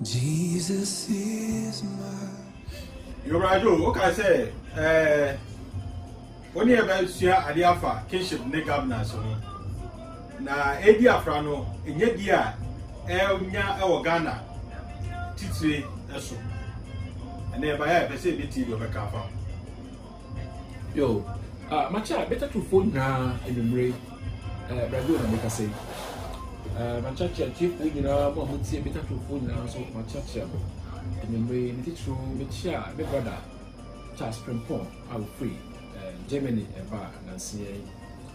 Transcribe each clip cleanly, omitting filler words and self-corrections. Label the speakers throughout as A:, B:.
A: Jesus is my.
B: You right, Joe. Okay, say, when you have share Adiafa, kinship, make up now. Na Eddie Afrano, in your dear, Nya or Ghana, Titri, eso. And then by a say the TV of a car.
C: Yo, my child, better to phone now in the break. Brazil, I make a say. My church, chief, you know, Mamma, better to phone now, so my church. In the way, it's true, which my brother, Charles Prempon, I will free, Germany, and Bar, and see,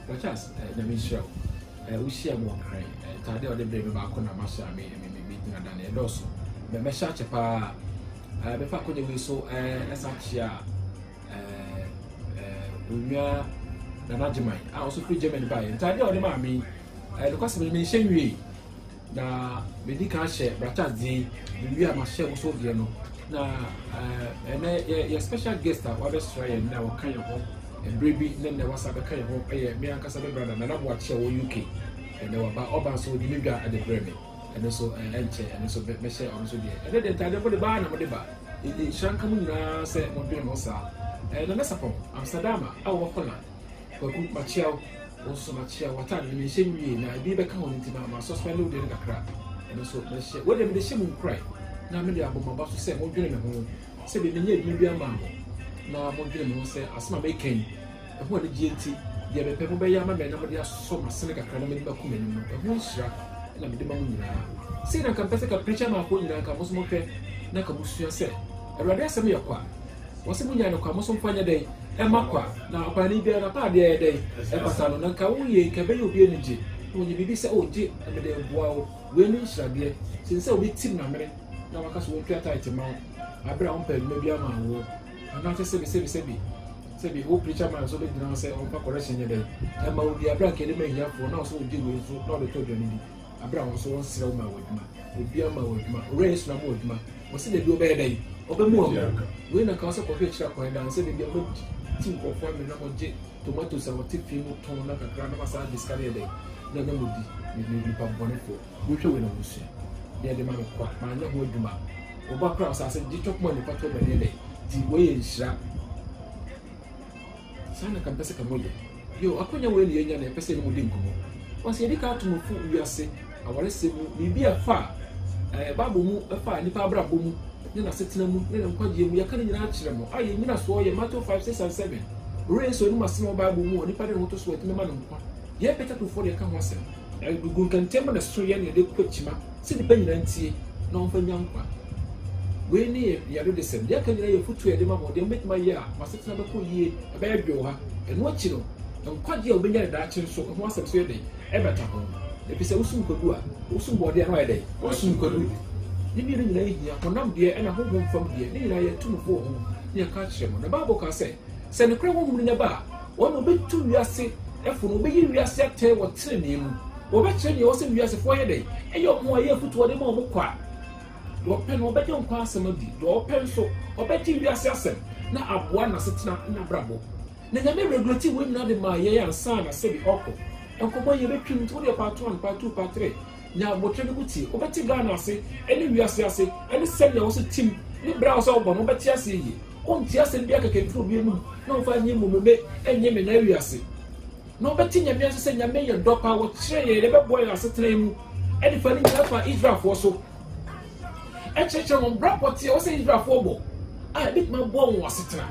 C: but Charles, the Michelle, we share more cry, Tade or the baby back on a master, meeting at Daniel Dawson. But my church, before I could be so, as such, we are the Najimai. I also free Germany by, and Tade or the mammy, because we mention we. Na medical share brata di we are share so dia no na your special guest that we try na we kan ho e brebi na we sabe kan ho e me ankasa be brother na na wa share wo UK and we ba oba so di me at the breme and so enche and so me share on so dia and the tade for the ba na mo de ba e shanka mu na se mo bi no sa na na sapon Amsterdam a wo kola ko ku ma chiao also much what I mean, shame I be back on into my suspended in the crap. And so, what am the shame cry? Now, maybe I'm about to say, more dream at home. Say, the maybe a mamma. Now, I'm going to say, as my making. And what the GT, the other people by Yama, nobody has so much Seneca Cranamid Bakuman, a one strap, and I'm the mamma. See, I can pass a preacher, my phone, like a Mosmoke, Nakabusia said. I rather send me a quack. Was a Munyano Camoson Fanya Day. Emakwa na opani bia na pa dia dey e pasano na ka wuye ka be obi enije no ye bibi se oje e be de boa we ni nsrade since obi tim na mere na waka so won tiata itima abra on pa me bia ma wo na te sebi wo preacher man so be dina se on pa correction ye dey e ma obi abra ke de me hiafo na so oje we so na de to do ni abra on so won sire wo ma waduma obi ama waduma race na mo waduma wo se de bi obe dey obe mu we na ka so ko fe chira ko dan se de bi obe team of family na moje tomatoes and what if you ton na kakra na pasa discard dey na na mudi ni pa bonefo wo hwe we na musu dey dey ma kwa ma na ho aduma oba kra sa se di chop money pato be dey di we nhira sana kan pese ka moje yo akonya we ni yenya na pese ni mudi nkomo wase di ka to mu fu wiase aware se mu bibi afa babu mu afa ni pa bra bomu ni na setina mu ni na nkwaje mu yakane nyina akire mo aye nyina so ye Matthew 5 6 and 7 race oni masimo bible mu oni pade hoto so etime ma no nkwa ye better to for ye ka ho asem gun kan tema na so ye ne de kwachima se de banyina ntie na on fanya nkwa we ni ye do de sem ye kan nyina ye futu ye de ma mo de metima ye a masetina be ko yie e be adwo ha eno akiro nkwaje obenya da akire so ho asem so ye de e beta ho e bi se usum kodu a usum bode na ye de usum kodu ni bi ni na yi akonam de e na ho fam de ni na ye tumfo ho ni ka kire mo na bible ka say se ne kre wo mu ne ba won obetu wiase efunu obeyi wiase ate wo trene mu obekire ni wo se wiase fo ye de e yo mo aye futu wo de mo kwa do pe no obeje nkwa asem di do pe nso obeti wiase asem na aboa na setina na brabo na nyame regulate wo nyina de ma ye ansa na se bi hoko enkomo ye betwim to de part 1 part 2 part 3 nya botre ne buti obeti Ghana ase eni wiase ase eni sel ya wo se tim ni bra wo se obo no obeti ase yi on ti ase bia keke fro bi enu na on fa nyi mumeme enye me na wiase no obeti nya bia se nya me ye dopa wo kire ye be boy ase trem eni fa ni nya fa Israel fo so echeche on bra poti wo se Israel fo bo a bit ma bo won ase tra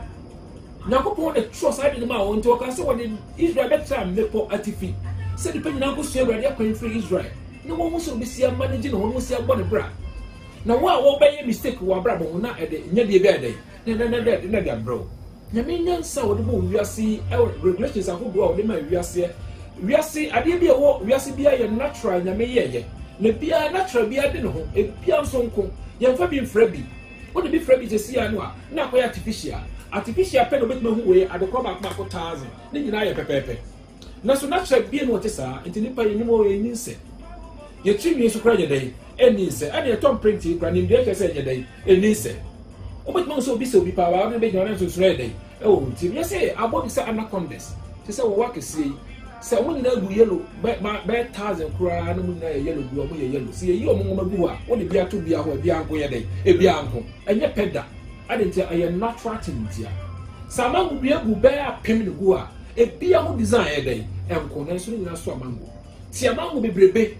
C: na ko po de trust ade ma won to ka se wo de Israel betra mepo atifi se de pe nyina ko so awurade akwan free Israel no one wants to be see manage no one wants to see bra na wo be ye mistake wo bra bo na ede nya de be ede na ga bro nya me nyansa wo de bo wiase regulations akodo wo de ma wiase ade bi wo wiase bia ye natural nya me ye na bia natural bia de no ho e bia nso nko ye mfa bi mfra bi wo de bi fra bi je sia no a na akoya artificial pe no bet ma hu we ade ko ba ko 1000 ni nyina ye pepepe na so natural bia no te sa enti nipa ye nyimo ye nyinse ye trim ye so kra ye dai eni se ade tom print ye kra ni de ke se ye dai eni se obet mo so bi se obi pa wa be jona so so ye dai o ti ye se abo bi se anacondas ti se wo wa kesi se omo nyina gu yellow be 1000 kura no mu nyina yellow gu omo ye yellow se yi omo gu a wo de bia to bia ho bia anko ye dey e bia anko enye peda adentia aye natural tintia samango bia gu be apem ne gu a e bia ho design ye dey enko na so nyina so amango ti amango bebrebe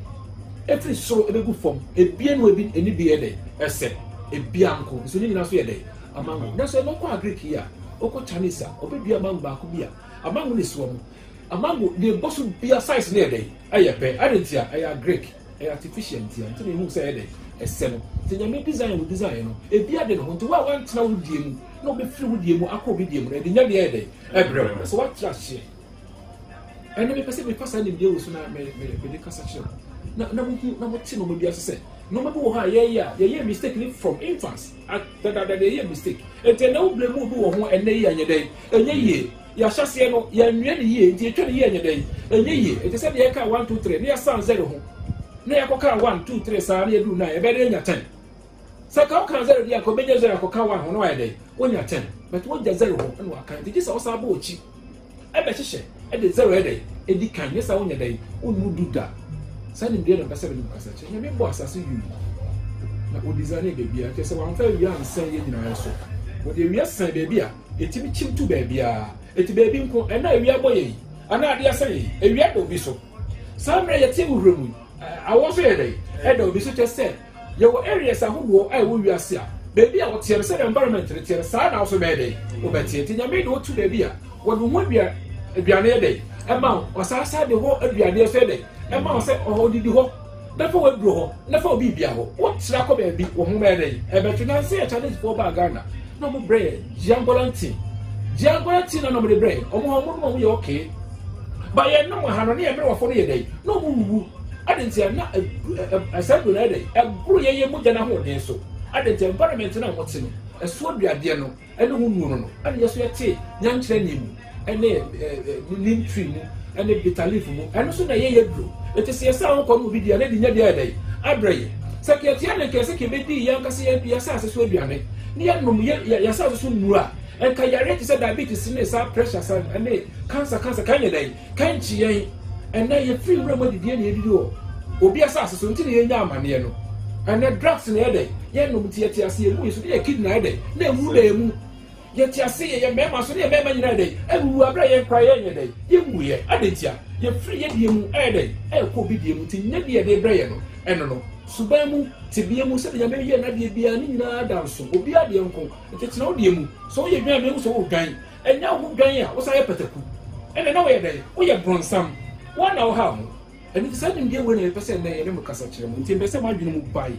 C: every so e gu form e bia no ebi eni bia dey ese e bia anko so nyina so ye dey amango na so no kwa Greek here oko Chinese obedua amango ba ko bia amango ne so no amango the boss bia size ne dey aye pe adentia aye Greek aye artificial ntia ntini hu say dey ese no tinyame design wo design no e bia de no nti wa wantena wo die mu no be free wo die mu akọ be die mu e de nya de dey ebre so what trash ene me pese me pasa ni dey wo so na me de kasa chiro na mo ti no mo bia so say no me bo ha ye mistake from infants that ye mistake ente na wo blame wo bo ho ene ye anye dey enye ye ya hyase no ya nwie ne ye nti etwa ne ye anye dey enye ye ente se de ka 1 2 3 ne ya san 0 ho na yakoka 1 2 3 saa na edu na e be de nya 10 saka o kan 0 dia ko be 0 yakoka 1 ho no wa dey onya 10 but wo ja 0 ho no aka nti sa o sa ba ochi e be hyehyɛ e de 0 e dey e di kan ye sa wonya dey onu duda sa ni de no ba se be no kasa che nya me bo asase yu na o design e be bia che se wan fa wi ansan ye nyina so wo de wi asan be bia etimi chim tu be bia eti be bi nko e na wi aboye ana ade asan ye e wi ado bi so sa mra ye ti wura mu I was ready. Edo be such as said, your areas are who I will be a seer. Baby, I will tell the environment to the side also bad. Obeti, and you made no to baby. What would be a Biane day? Amount was outside the whole Biane Fede. Amount said, oh, did you hope? Therefore, we grow, therefore be Biaho. What slack of baby or whom I day? I bet you not say a challenge for Bagana. No more bread, Giambolanti. Giambolanti, no more bread. Oh, more we okay. But yet, no one had any ever for a day. No more. Adentia na asago na dey eburu ye muja na ho den so adentia environment na wote no eso duade no ene hunu no ane yeso yete nyankyere ni mu ene nim tree mu ene bitter leaf mu ene so na ye duro ete se yesa ho kono bi dia na di nya dia dey abraye sekretia na kese ke bedi yan kase ye bia sa so aduane ni ya nom ya sa so nura enka yare te se diabetes ne sa pressure sa ene cancer kan ye dey kan chi yen ene ye free remo di dia na edidi o obi asase so ntini ye nya amane no ene drugs na ye dey ye nom tie ase ye mu ye so ye kidney na ye dey na emu na emu ye tie ase ye mema so ye mema nyina dey ewu abra ye kra ye nye dey ye mu ye adentia ye free ye die mu e dey e ko bi die mu ti nya die dey bra ye no eno no suban mu ti bie mu se de nyame ye na die bia ni nyina danso obi ade nko tetena o die mu so ye dwan me mu so o dwan enya wo dwan a wo sa ye pataku ene na wo ye dey wo ye bronsam wana wo ha mu eni se dim die we na pese na ye ne mu kasa kire mu nti be se ma dwene mu bai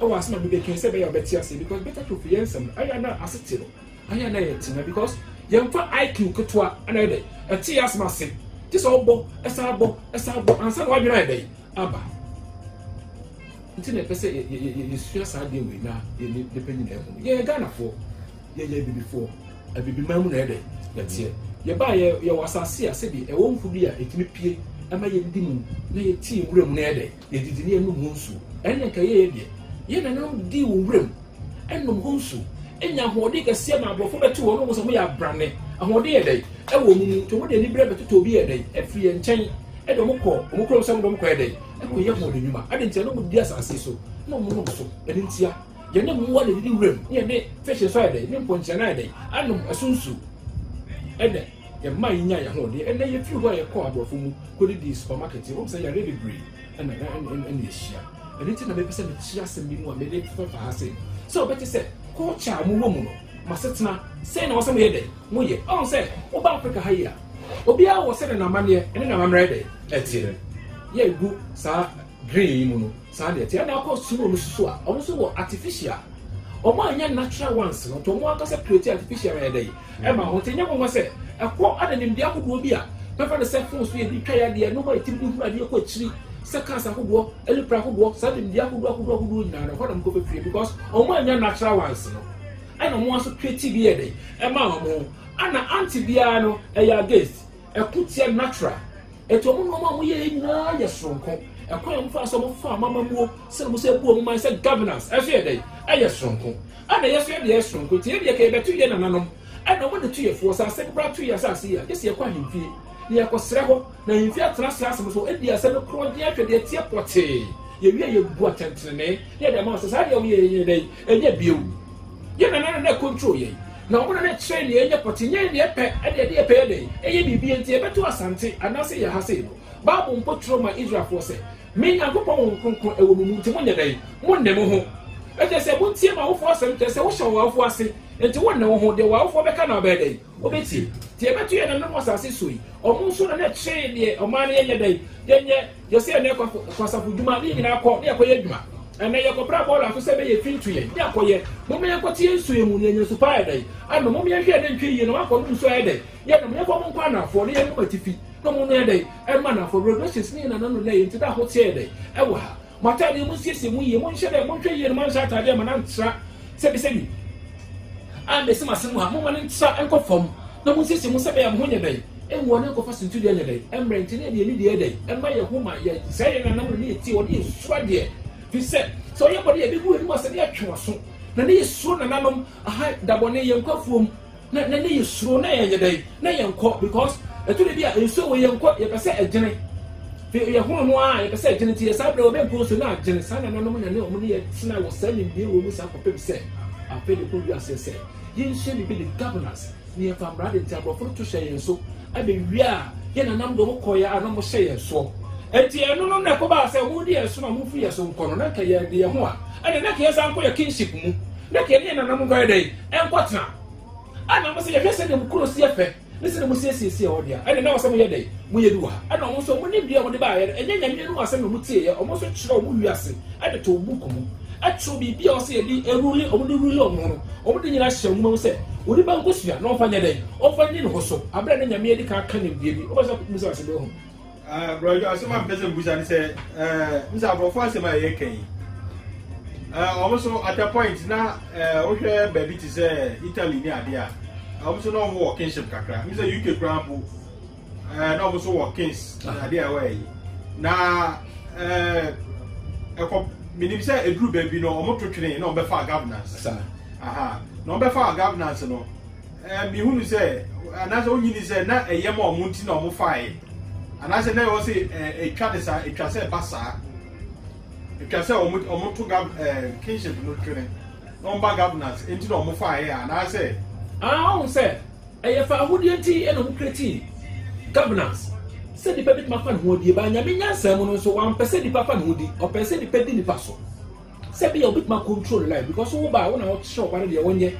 C: e wa asema be ken se be ya beti ase because better to fi yensem aya na asete no aya na ye tina because ye mfa IQ ketwa ana ye dey e ti asema se ti so obo esa abo ansa na wa dwene ye dey aba nti na pese ye sua sa de we na ye ne depending na mu ye Ghana fo ye bibi fo a bibi mamu na ye dey ye tie ye ba ye wasase ase bi e wo mfu bi a etimi pie ama ye di mu na ye ti wuram na ye dey ye didi ne enu hunsu enya ka ye de ye na no di wuram enu hunsu enya hode ka sia ma abrofo beto wo no so mo ya brane ahode ye dey e wo mu to mo de ni bre beto to bi ye dey e fi ye nchen e do mo kro so mo ko ye dey e ko ye hode nyuma ade ntia no mo di asase so no mo no so e ntia ye ne mo wa de di wuram ye ne fish so ye dey ne ponche na ye dey anum asunsu e dey ye mai nya ya ho de ene ye fi ho ye ko abrofo mu ko di supermarket wo say ya ready breed and ye shia ene ti na be pese me chia se mi mu a me de fa ha se so be ti se ko cha mu wo mu no masetena say na wo se mo ye de mo ye on say wo ba Africa ha ya obi a wo se na mane ene na mamre de etire ye gu sa green mu no sa de ti na ko su mu susu a o so wo artificial o ma anya natural ones no to mo aka se create artificial ya dey e ma ho tenya mo se ekwo adanim dia kodo bi a pefa de se fon so ye bi twa ya de no ma timi hu ade ko chiri se kansa kodo elipra kodo sa de dia kodo nyina no hodam ko fe because o ma anya natural ones no ana mo aso create bi ye dey e ma mo ana anti bia no e ya against ekutia natural eto mo no ma mo ye nyina ye sonko ekwan mo fa so mo fa mama mo se mo se bu mo man se governance e fe dey aye sonko ana ye fe dey sonko ti ye ke betu ye nananom ana mo de tu ye fo sa se bra tu ye sa se ya ye se kwa himfie ni yakosre ho na yimfi atra asem so edi asem kro de atwe de tie pote ye wi ye bu atentene ye de ma so sa de ye dey enye biu ye na control ye na omo na train ye enye pote nye de pe e de pe dey eye bibi enti e beto asante anase ye ha sei no Bible mpotro ma Israel for say me Nyankopon konkon ewo mu nti mo nye dey mo nne mo ho e je se mo tie ma wo fo asem te se wo hye wo afo ase enti wo nne wo ho de wo afo beka na be dey obeti tie beto ye na no asase so yi omo so na train de o ma na ye dey yenye ye se na kwasafu djuma ni nyina akọ na yakoye djuma ene ye kopra bola so se be ye fintu ye ya koye mo me yakotie nsu ye mu ne nyesu pa dey ano mo me ye hwe de ntwi ye no akọ no nsu ye dey ye no me ko mo kwa na afọ ne ye no matifi no mo no dey e ma na afọ regulations ni na no le ye ntida ho tie dey e wa ha mata ni mu siesie mu ye mo nhye dey mo hwe ye no man sha tade ma na ntra se bi se bi a me se masemu ha mo ma ntra enko fom na mo siesie mu se be ya mo nye dey enwo ne ko fa sintu de nyede emrent ne de ni de dey emma ye homa ye say na nam ne ti woni sura de fi se so ye body e bi gu enu ase de atwe so na ne suro na nanom aha dabone ye nkafuom na ne ye suro na ye nyede na ye nko because eto de bia enso we ye nko ye pese agene fi ye ho no a ye pese agene ti ye sabre obe nko so na agene sa na nanom na ne omo ne ye tina wo sa ni bi wo mu sa ko pe se ape de ko bi ase se ye nse bi the governance ni e fa brade ti abofo to hye ye so abe wia ye na nam do koya ana mo hye ye so enti eno no na ko ba se wo di ye so na mo fu ye so nkono na ka ye de ye ho a ene na ka ye san ko ye kinship mu na ka ye na nam ko ye dey enkotena ana mo se ye hwese de mukuro si efe ne se de mo siesie ho dia ene na wo se mo ye dey mo ye duwa ana mo so mo ni bia mo de ba ye enye nya mi no asem mo tie ye o mo so kyerɛ mo wiase ade to bu ko mo atro bibia o se ye di eruli o mo di ruli o mo no o mo di nyina hye mo se odi ba nkosua na ofa nyede ofa ni no so abra na nyame edi ka ka ne bie bi o ba so musa se be ho
B: bro jo asema mpese mbusa ni se musa brofo asema ye kan almost at a point na o hwe baby ti se Italy ni ade a almost no wo kinship kakra mi se UK grandpo na almost wo kings ade a we na ekọ minim se edru baby no o mo twetwene na o be fa governance aha no be fa governance no mi hunu se anase onyini se na eyema o munti na o mo fae anase na o se etwa se basa etwa se o mo to kinship no twene no ba governance enti na o mo fae anase
C: on se eyefa ahudi enti eno mo kreti governance se di pebit ma fa no die ba nya me nyansa mu no so wan pese di papa no di o pese di pedi ni paso se be obit ma control life because wo ba wo na wo show ba de wonye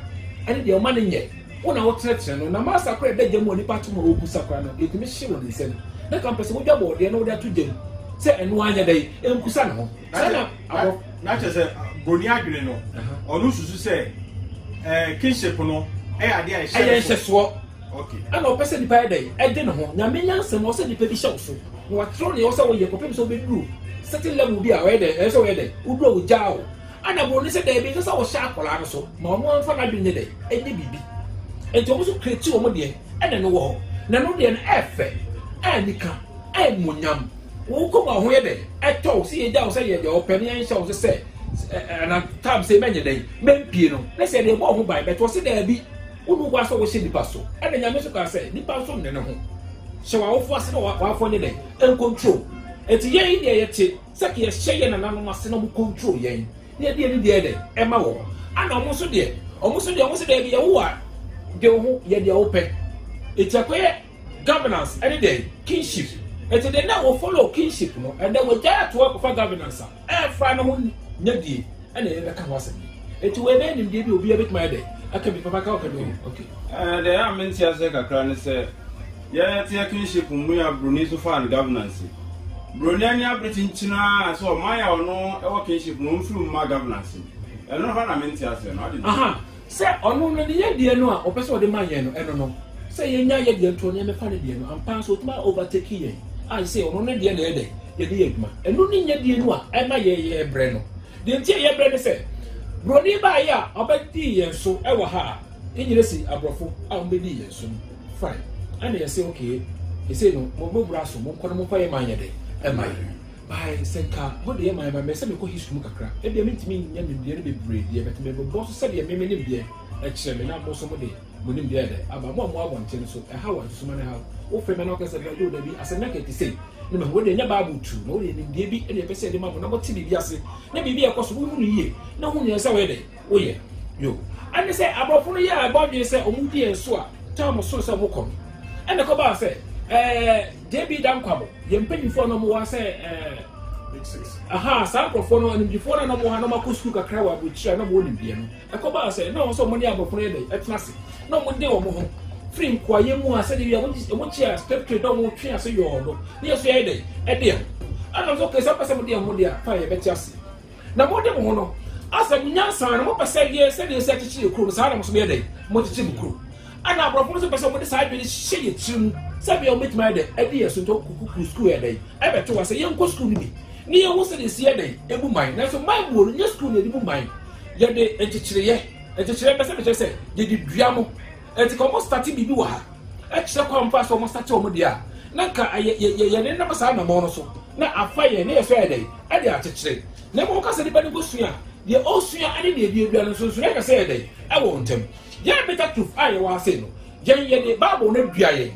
C: ene de o ma ne nye wo na wo tretre no na master kra de gemu oni patu mo ogu sakra no e timi hye wo de se na kan pese wo dwa bo de no wo da to gemu se enu anya dai enkusa na ho
B: na che se boni adwene no onu susu se kinship no ade a hye
C: so
B: okay
C: ana o pese di pa dai e de no ho na me nyansa mo se di pa bi hye wo so no wa tro ne wo se wo ye kopem so be duru certain level bi a we dey so we dey udro wo jao ana bo ni se dey bi so wo sha akola no so ma mo fa na dwene dey enye bibi enti o so create o mo dey ene no wo na no dey na efe anika monyam wo ko ma ho ye dey eto si ye jao se ye dey o pani en sha wo se na tab se menye dey mempie no na se dey bo ho bai beto se dey bi unu gwa so wo se dipa so ene nyame so ka se dipa so ne ne ho se wa wo fo ase no wa fo ne dey en control eti ye ide ye te sek ye hye na nanu ase no control ye ne de ni de ema wo ana omo so de bi ye wo a de ho ye de ope eti akoye governance any day kinship eti de na wo follow kinship no and then we try to work for governance e fra no ho nyadie ana ye ka ho ase eti we be nim de bi obi abet my day aka bi papa ka o ka do okay
A: de amenti ase kakra ne se ye te kinship mu ya bruni so fa governance Broniani Britain China, so my no kinship no through my governance. I don't have a mental answer.
C: Aha, say, on no, the no, or person the man, no. Say, ye nya ye to me funny dear, and pass with my overtaking. I say, on no dear day, ye dear man, and no need ye no, and my ye breno. The entire breno say, Brony by ya, or by tea and so ever ha. In you see, a brofo, I'll be dear soon. Fine. And they say, okay, he say, no, more brass, more fire my day. Am I? By Senka, what the my message me ko history kakra. E be mentimi nya me be brave, but me boss said ye me be a chairman na mo so mo de monim dia de aba mo abonten so e ha wa so man ha wo fe me na okese be do da bi asena ke ti sei ne me wo de nya bible tu no de nim die bi e de pese de ma mo na mo ti bi ase na bi e koso wo mu ye na hu ne se we de wo ye yo ane se abrofo no ye abodwe se omudi enso a tam so se mo kom ene ko ba se JB Dankwabo ye mpanyifo no mo wa se
B: big 6
C: aha sa abrofo no animdifo na mo ha no makosku kakra wa bo chia na mo olimbie no e ko ba se na so mo ni abrofo no ye de etna se na mo de wo mo ho free kwaye mu ase de ya mo chia scripture do mo twa ase yo do ne yeso ye de e de ana so ke sa pese mo de mo de fa ye beti ase na mo de mo no asa nyansa na mo pese ye se de se chichi kuro sa na mo so be de mo chichi mu kuro ana abrofo so pese mo de sa adwe hye ye tirim sabe o metima de e de yeso to kuku school ye de e beto wa se ye nko school ni bi ni ye wo se de se ye de ebu man na so man wo nye school ni ebu man ye de enchichire pese se ye di dua mo eti ko start bibi wa ha e kire kwa mfa so mo start o mo dia na ka ye ne na sa na mo no so na afa ye ne ye so ye de e de akekire na mo ka se de bani go sua ye o sua ade de bi edua no so so ka se ye de e wo ntem ye better truth aye wa se no ye de bible na dua ye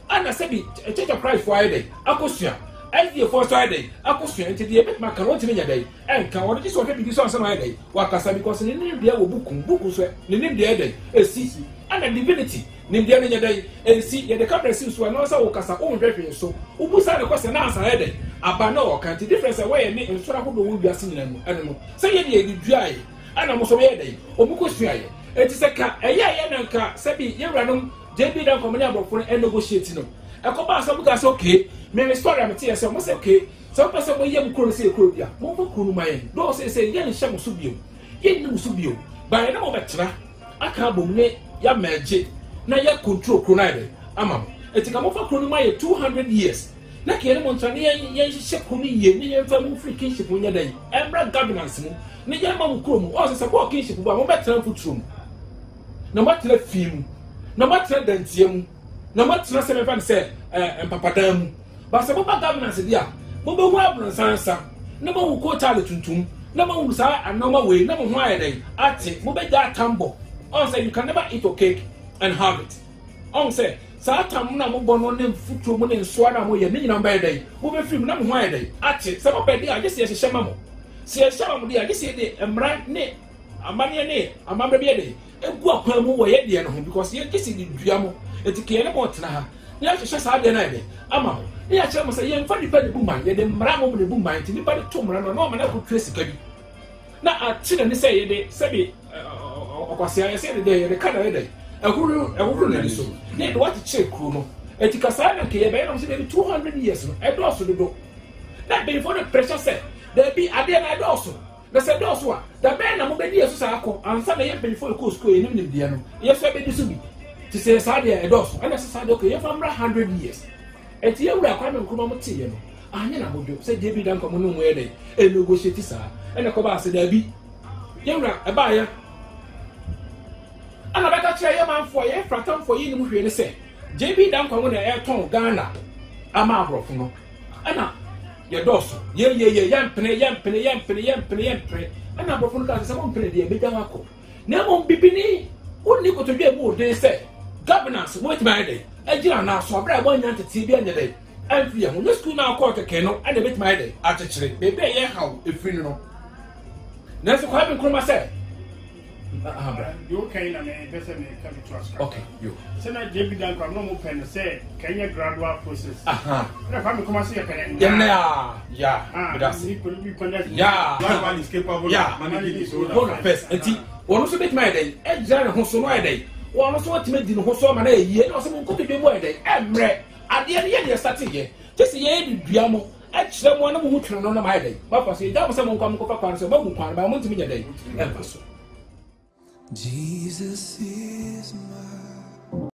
C: ana se bi church of Christ for ye de akosua ezi for so ye de akosua enti de bet ma ka no ntime nya de enka wo de so ka bi so ansa na ye de wakasa because ne ne bia wo buku so ne ne bia de esi and the divinity nim dia nya dai ensi ye de camera si so na so kasa o hwehwe so ubusa de kwese na ansa ye aba na o kan ti difference wey ni nsura ho do wo biase nyina no ene no se ye de duae ana mo so ye dai o mu ko suae enti se ka eye na nka se bi ye wuranom JB dan komani abofo e negotiate no e ko ba so bu ka so okay me story am tie se mo se okay so person mo ye mu kro se kro bia mo fa kro ma ye do se ye nhye mo so bio ye ni mo so bio ba ye na mo betra aka bom ne ya meje na ya control kronide ama etika mo fa krono ma ye 200 years na kire mo ntane ye hye krono ye ne ye fa mo free kinship nya dai embra governance mu ne ye ma mo krom o se ko kinship ba mo betra futrum na matra film na matra dantiam na matra se me fa se empapadam ba se mo ba governance dia mo be hu abron sansa na mo ko tale tuntum na mo hu sa anoma we na mo hu aye dai ate mo be ja tambo on say you can never eat a cake and have it. On say, Satam na mo bono ne futu mo ne nso na mo ye ni nyina ba dai. Mo be film na mo hwan dai. Ate se mo be dey age se hyehye mo. Se hyehye mo dey age se dey emra ne amane ne amamre be dey. Egu akwan mu wo ye dey no ho because ye age se di dua mo. Etike ne mo tena ha. Ni hyehye sa dey na dey. Ama mo. Ni ya kire mo say ye mfa dipa de bu man ye dey mra mo de bu man ti dipa de to mra no no ma na ko trace kabi. Na ate ne say ye dey se bi okwase ya se de ye ka na ye dey. Ehuru na so ne do what check kru no etika sa na ke ye be no se be 200 years no e do so do na be for the pressure say there be ade na do so na se do so a da be na mo be di yeso sa akọ ansa na ye be for ko school ye nim dia no ye so be di so bi ti se sa de e do so ana se sa de ko ye fa mra 100 years eti ye wura kwa me nkuma mo ti ye no anya na bodo se JB dan ko mo no mo ye dey e negotiate sa e na ko ba se da bi ye wura e ba ya ana beka kire ye manfo ye fratam for yi ni mu hwe ne se JB dan kwa mu na e ton Ghana ama abrofo no ana ye doso ye yempene ana abrofo no ka se mo mpene de be dan akọ na mo bibini onni ko to dwe mu de se governance mo tima de agira na so abra bo nya tete bi anya de amfi ye ho no school na akọ keke no ana be tima de akekere be be ye haw efiri no na so kwa be nkroma se
D: you can person come to us.
C: Okay, you.
D: So now JB Dan no more pen say can you gradual process. Na family come see pen.
C: Yeah.
D: That's it.
C: Yeah.
B: One is capable of managing his own
C: affairs. Enti, one so bet my day. E jare ho so no day. One so what me di no ho so ma na yie. Na so mo ko be mo day. Emre. Ade ye start here. Just ye di dua mo. E kire mo na mo hu twene no na my day. Ba fa so e da mo se mo kwa mo ko fa kwan so ba mu kwan ba mo ntimi nya day. E fa so.
E: Jesus is my